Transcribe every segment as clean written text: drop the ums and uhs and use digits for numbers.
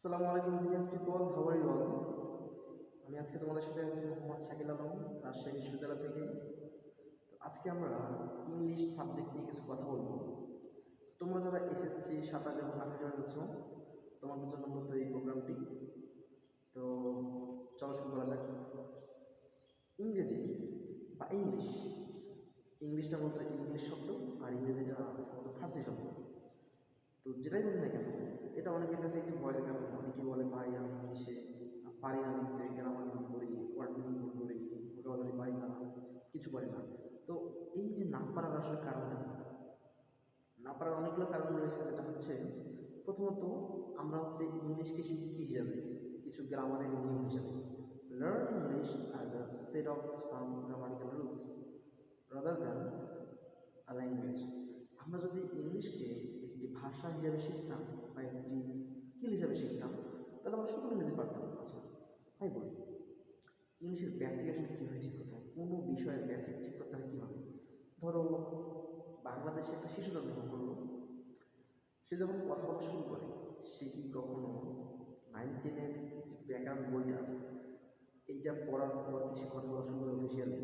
আসসালামু আলাইকুম genius people, how are you all? আমি আজকে তোমাদের সাথে আছি মোহাম্মদ শাকিল আলম, রাজশাহী বিশ্ববিদ্যালয় থেকে। তো আজকে আমরা ইংলিশ সাবজেক্ট নিয়ে কিছু কথা বলবো। তোমরা যারা এসএসসি 27 এবং 28 রয়েছো, তোমাদের জন্য মূলত এই প্রোগ্রামটি। তো চলো শুরু করা যাক। ইংরেজি বা ইংলিশ, ইংলিশটা মূলত ইংলিশ শব্দ, আর ইংরেজিটা মূলত ফার্সি শব্দ। তো যেটাই বলি না কেন, এটা অনেকের কাছে একটু ভয়ের কারণ। অনেকে বলে ভাই আমি ইংলিশে পারি না লিখতে, গ্রামার ভুল করি, ওয়ার্ড মিনিং ভুল করি, ভোকাবুলারি পারি না, কিছু পারি না। তো এই যে না পারার আসলে কারণ কি? না পারার অনেকগুলো কারণ রয়েছে। যেটা হচ্ছে, প্রথমত আমরা হচ্ছে ইংলিশকে শিখি কি হিসাবে, কিছু গ্রামারের নিয়ম হিসাবে। Learn English as a set of some grammatical rules rather than a language. আমরা যদি ইংলিশকে একটি ভাষা হিসাবে শিখতাম বা একটি স্কিল হিসাবে শিখতাম, তাহলে আমরা সকলে ইংরেজি পারতাম। আচ্ছা, তাই বলি, ইংলিশের বেসিক আসলে কীভাবে ঠিক করতে হয়? কোনো বিষয়ের বেসিক ঠিক করতে হয় কীভাবে? ধরো, বাংলাদেশে একটা শিশু জন্মগ্রহণ করলো। সে যখন কথা বলা শুরু করে, সে কি কখনো 9-10-এর যে ব্যাকরণ বইটা আছে, এইটা পড়ার পর কি সে কথা বলা শুরু করে অফিসিয়ালি?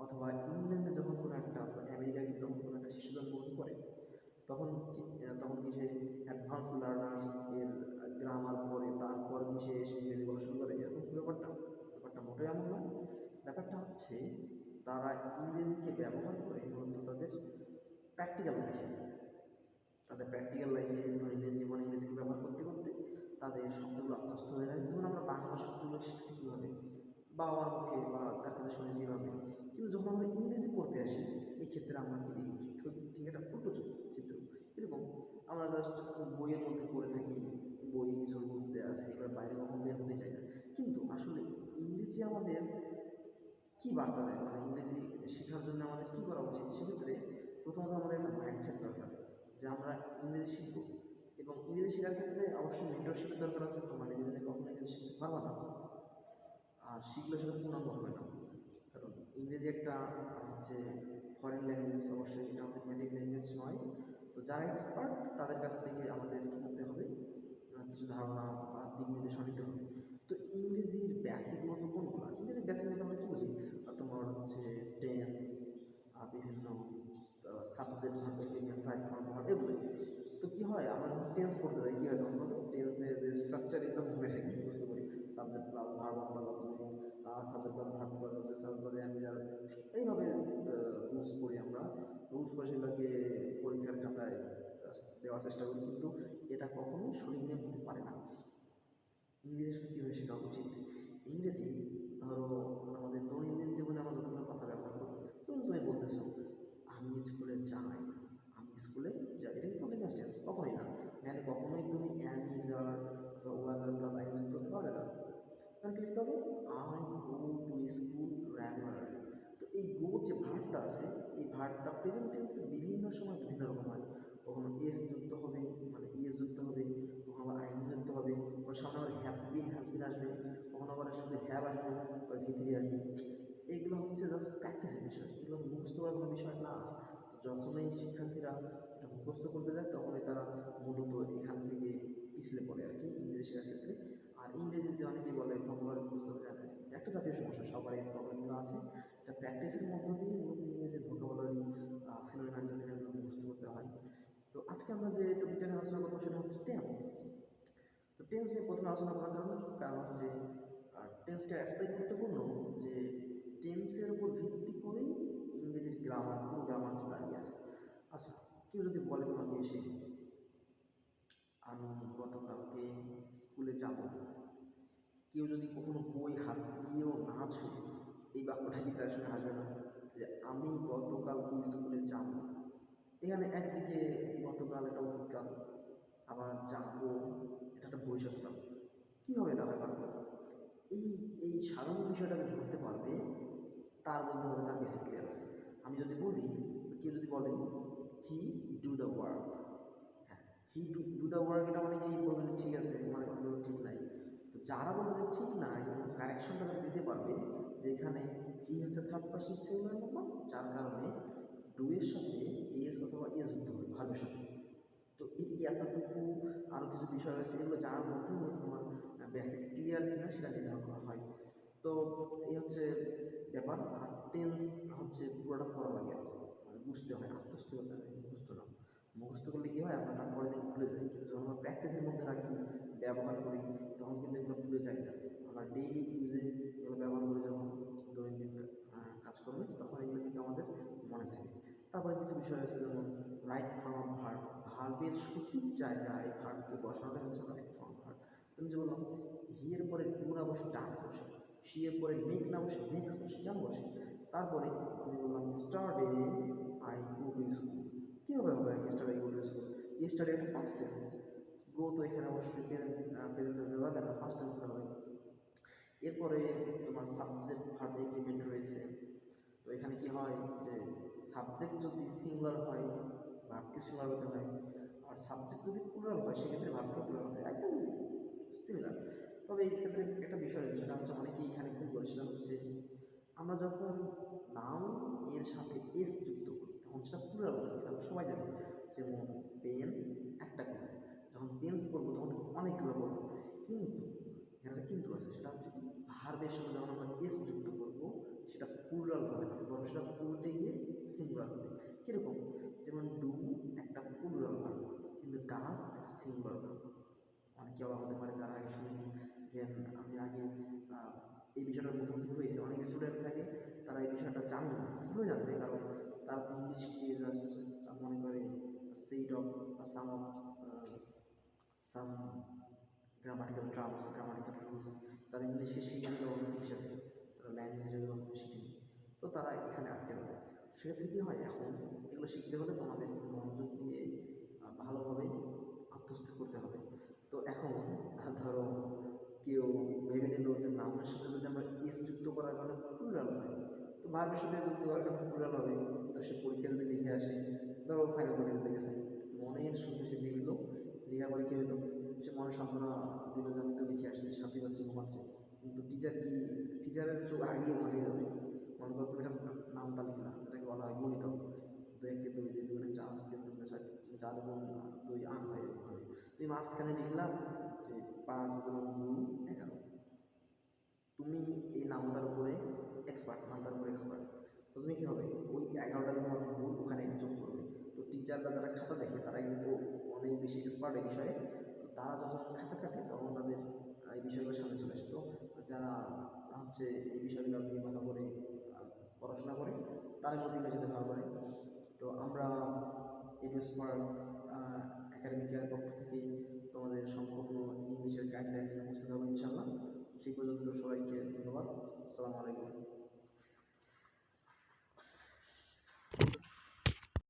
অথবা ইংল্যান্ডে যখন কোনো একটা, আমেরিকায় যখন কোনো একটা শিশু জন্মগ্রহণ করে, তখন কি সে অ্যাডভান্স লার্নার্স এর গ্রামার পড়ে, তারপর কি সে এসে ইংরেজি বলা শুরু করে? এরকম ব্যাপারটা মোটেই এমন নয়। ব্যাপারটা হচ্ছে, তারা ইংরেজিকে ব্যবহার করে মূলত তাদের প্র্যাকটিক্যাল লাইফে, দৈনন্দিন জীবনে ইংরেজিকে ব্যবহার করতে করতে তাদের শব্দগুলো আত্মস্থ হয়ে যায়। যেমন আমরা বাংলা শব্দগুলো শিখছি কীভাবে, বাবা মার মুখে বা যার কাছে শুনেছি এভাবে। কিন্তু যখন আমরা ইংরেজি পড়তে আসি, এই ক্ষেত্রে আমরা কি দেখি? ঠিক একটা উল্টো চিত্র। এরকম আমরা জাস্ট বইয়ের মধ্যে পড়ে থাকি, বই কিছু বুঝতে আসে, এবার বাইরে কখন বের হতে চাই না। কিন্তু আসলে ইংরেজি আমাদের কী বার্তা দেয়, মানে ইংরেজি শেখার জন্য আমাদের কী করা উচিত? সেক্ষেত্রে প্রথমত আমাদের একটা মাইন্ডসেট দরকার, যে আমরা ইংরেজি শিখব। এবং ইংরেজি শেখার ক্ষেত্রে অবশ্যই মেন্টরশিপের দরকার আছে। তোমার নিজে কখনো ইংরেজি শিখতে পারবা না, আর শিখলে সেটা পূর্ণাঙ্গ হবে না। কারণ ইংরেজি একটা হচ্ছে ফরেন ল্যাঙ্গুয়েজ, অবশ্যই এটা আমাদের নেটিভ ল্যাঙ্গুয়েজ নয়। তো যারা এক্সপার্ট, তাদের কাছ থেকে আমাদের কী করতে হবে, কিছু ধারণা বা দিক নির্দেশনা নিতে হবে। তো ইংরেজির বেসিক মতো কোনগুলো? ইংরেজির বেসিক মতো আমরা কী বুঝি? তোমার হচ্ছে টেন্স, বিভিন্ন subject verb, five form verb, এগুলো। তো কী হয়, আমরা যখন টেন্স পড়তে যাই, কী হয় তখন বলো, টেন্সের যে স্ট্রাকচার একদম ঘুরে থাকে, বুঝতে পারি subject plus verb plus object, subject plus verb plus object, subject plus am is are, এইভাবে ইউজ করি আমরা। ইউজ করে সেগুলোকে পরীক্ষার খাতায় দেওয়ার চেষ্টা করি, কিন্তু এটা কখনোই সঠিক নিয়ম হতে পারে না। ইংরেজি কীভাবে শেখা উচিত? ইংরেজি, ধরো, আমাদের দৈনন্দিন জীবনে আমরা যতগুলো কথা ব্যবহার করি, যেমন তুমি বলতেছো আমি স্কুলে যাই, আমি স্কুলে যাই, এটা কিন্তু কন্টিনিউয়াস টেন্স, কখনোই না। মানে কখনোই তুমি অ্যাম ইজ আর বা ওয়াজ আর প্লাস আই ইউজ করতে পারবে না। কারণ কি লিখতে হবে? I go to school regularly. তো এই গো যে ভার্বটা আছে, এই ভার্বটা প্রেজেন্ট টেন্সে বিভিন্ন সময় বিভিন্ন রকম হয়। কখনো এস যুক্ত হবে, মানে ইএস যুক্ত হবে, কখনো আবার আইন যুক্ত হবে, কখনো সামনে আবার হ্যাভ বিন হ্যাজবিন আসবে, কখনো আবার শুধু হ্যাভ আসবে বা ভিতরে আসবে। এইগুলো হচ্ছে জাস্ট প্র্যাকটিসের বিষয়, এগুলো মুখস্থ করার কোনো বিষয় না। যখনই শিক্ষার্থীরা এটা মুখস্থ করতে যায়, তখনই তারা মূলত এখান থেকে পিছলে পড়ে আর কি ইংরেজি শেখার ক্ষেত্রে। আর ইংরেজি যে অনেকেই বলে ভোকাবুলারি মুখস্থ করতে জানে, এটা একটা জাতীয় সমস্যা, সবার এই প্রবলেমগুলো আছে। এটা প্র্যাকটিসের মধ্য দিয়ে মূলত ইংরেজির ভোকাবুলারি, সিনোনিম অ্যান্টোনিমগুলো মুখস্থ করতে হয়। তো আজকে আমরা যে টপিকটা নিয়ে আলোচনা করবো, সেটা হচ্ছে টেন্স। তো টেন্স নিয়ে প্রথমে আলোচনা করার কারণ হচ্ছে, টেন্সটা এতটাই গুরুত্বপূর্ণ যে টেন্সের উপর ভিত্তি করেই ইংরেজির গ্রামার, পুরো গ্রামার দাঁড়িয়ে আছে। আচ্ছা, কেউ যদি বলে তোমাকে এসে আমি গতকালকে স্কুলে যাব, কেউ যদি কখনো বই হাত দিয়েও না ছুঁয়ে, এই বাক্যটা কি তার সঙ্গে আসবে না? যে আমি গতকালকে স্কুলে যাব, এখানে একদিকে গতকাল একটা অতীতকাল, আবার যাবো এটা একটা ভবিষ্যৎকাল। কীভাবে এটা হয় বাক্য? এই এই সাধারণ বিষয়টাকে ধরতে পারবে, তার মধ্যে হবে তার বেসিক ক্লিয়ার আছে। আমি যদি বলি, কেউ যদি বলে হি ডু দ্য ওয়ার্ক, হ্যাঁ, হি ডু দ্য ওয়ার্ক, এটা মানে কি বলবে যে ঠিক আছে, মানে কোনো ঠিক নাই। তো যারা বলবে যে ঠিক নাই, এবং কারেকশনটা দিতে পারবে যে এখানে হি হচ্ছে থার্ড পার্সন সিঙ্গুলার নাম্বার, যার কারণে ডু এর সাথে এস অথবা এস যুক্ত হবে ভার্বের সাথে। তো এই এতটুকু আরও কিছু বিষয় রয়েছে এগুলো জানার মধ্যে মূলত তোমার বেসিক ক্লিয়ার কিনা সেটা নির্ধারণ করা হয়। তো এই হচ্ছে ব্যাপার। আর টেন্স হচ্ছে পুরোটা পড়া লাগে আর কি, মানে বুঝতে হয়, আত্মস্থ করতে হয়, মুখস্থ না। মুখস্থ করলে কী হয়, আমরা তারপরে দিন ভুলে যাই, কিন্তু যখন আমরা প্র্যাকটিসের মধ্যে রাখি, ব্যবহার করি, তখন কিন্তু এগুলো ভুলে যাই না। আমরা ডেইলি ইউজে এগুলো ব্যবহার করে যখন দৈনন্দিন কাজ করবে, তখন এগুলো কিন্তু আমাদের মনে থাকে। তারপরে কিছু বিষয় আছে, যেমন রাইট ফর্ম ভার্ব, ভার্বের সঠিক জায়গায় ভার্বকে বসানোটা হচ্ছে রাইট ফর্ম ভার্ব। তুমি যে বললাম হি এর পরে ডু না বসে ডাস বসে, সি এর পরে মেক না বসে মেক্স বসে, কেন বসে? তারপরে আমি বললাম স্টারডে আই গো টু স্কুল, কীভাবে হবে স্টারডে গো টু স্কুল? স্টারডে একটা পাস্ট টেন্স, গো তো এখানে অবশ্যই প্রেজেন্ট দেওয়া দেখা ফার্স্ট টেন্স হবে। এরপরে তোমার সাবজেক্ট ভার্ব এগ্রিমেন্ট রয়েছে। তো এখানে কি হয় যে সাবজেক্ট যদি সিঙ্গুলার হয় ভার্বকে সিঙ্গুলার হতে হয়, আর সাবজেক্ট যদি প্লুরাল হয় সেক্ষেত্রে ভার্বকে প্লুরাল হয়, একদম সিমিলার। তবে এই ক্ষেত্রে একটা বিষয় রয়েছে, সেটা হচ্ছে অনেকেই এখানে ভুল করে, সেটা হচ্ছে আমরা যখন নাউন এর সাথে এস যুক্ত করি তখন সেটা প্লুরাল হয়, এটা আমরা সবাই জানি। যেমন পেন একটা করে, যখন পেন্স করবো তখন অনেকগুলো করবো, কিন্তু এখানে কিন্তু আছে, সেটা হচ্ছে কি ভার্বের সাথে যখন আমরা এস যুক্ত করবো সেটা প্লুরাল হবে না, বরং সেটা উল্টে গিয়ে সিঙ্গুলার হবে। কীরকম? যেমন ডু একটা প্লুরাল ভার্ব, কিন্তু ডাস একটা সিঙ্গুলার ভার্ব। অনেকে অবাক হতে পারে যারা আগে শুনেনি। আমি আগে এই বিষয়টার মুখোমুখি হয়েছে, অনেক স্টুডেন্ট থাকে তারা এই বিষয়টা জানে না, কীভাবে জানবে? কারণ তারা ইংলিশকে জাস্ট মনে করে set of some of some grammatical terms, grammatical rules, তারা ইংলিশকে শিখে অনেক হিসাবে, তারা ল্যাঙ্গুয়েজের গল্প শিখেনি, তো তারা এখানে আটকে দেয়। সেক্ষেত্রে কী হয়, এখন এগুলো শিখতে হলে তোমাদের মনোযোগ দিয়ে ভালোভাবে আত্মস্থ করতে হবে। তো এখন ধরো কেউ ভেবে নিল যে নামের সাথে যদি আমরা এস যুক্ত করার কারণে প্লুরাল হয়, তো ভার্বের সাথে যুক্ত করার কারণে প্লুরাল হবে, তো সে পরীক্ষা যদি লিখে আসে, ধরো ফাইনাল পরীক্ষা দিতে গেছে, মনের সুখে সে লিখলো, লেখার পরে কী হলো, সে মনে সান্ত্বনা দিল যে আমি তো লিখে আসছি, শান্তি পাচ্ছি, ঘুমাচ্ছে, কিন্তু টিচারের চোখ আগেই ওখানে যাবে, মনে করো তুমি একটা নামটা লিখলাম, এটাকে বলা হয় গণিতক, 2 × 2 = 2 × 4 3 × 4 4 × 2 8 হয় এভাবে। তুমি মাঝখানে লিখলাম যে 5 × 2 11, তুমি এই নামটার উপরে এক্সপার্ট, নামটার উপরে এক্সপার্ট, তো তুমি কী হবে, ওই 11টা তোমার ভুল ওখানে যোগ করবে। তো টিচাররা যারা খাতা দেখে তারা কিন্তু অনেক বেশি এক্সপার্ট এই বিষয়ে, তো তারা যখন খাতা কাটে তখন তাদের এই বিষয়গুলো সামনে চলে আসে। তো যারা হচ্ছে এই বিষয়গুলো নিয়ে ভালো করে পড়াশোনা করে তারা কিন্তু ইংরেজিতে ভালো করে। তো আমরা এবিএস স্মার্ট একাডেমিকের পক্ষ থেকে তোমাদের সম্পূর্ণ ইংলিশের গাইডলাইন নিয়ে উপস্থিত হবো ইনশাআল্লাহ। সেই পর্যন্ত সবাইকে ধন্যবাদ। আসসালামু আলাইকুম।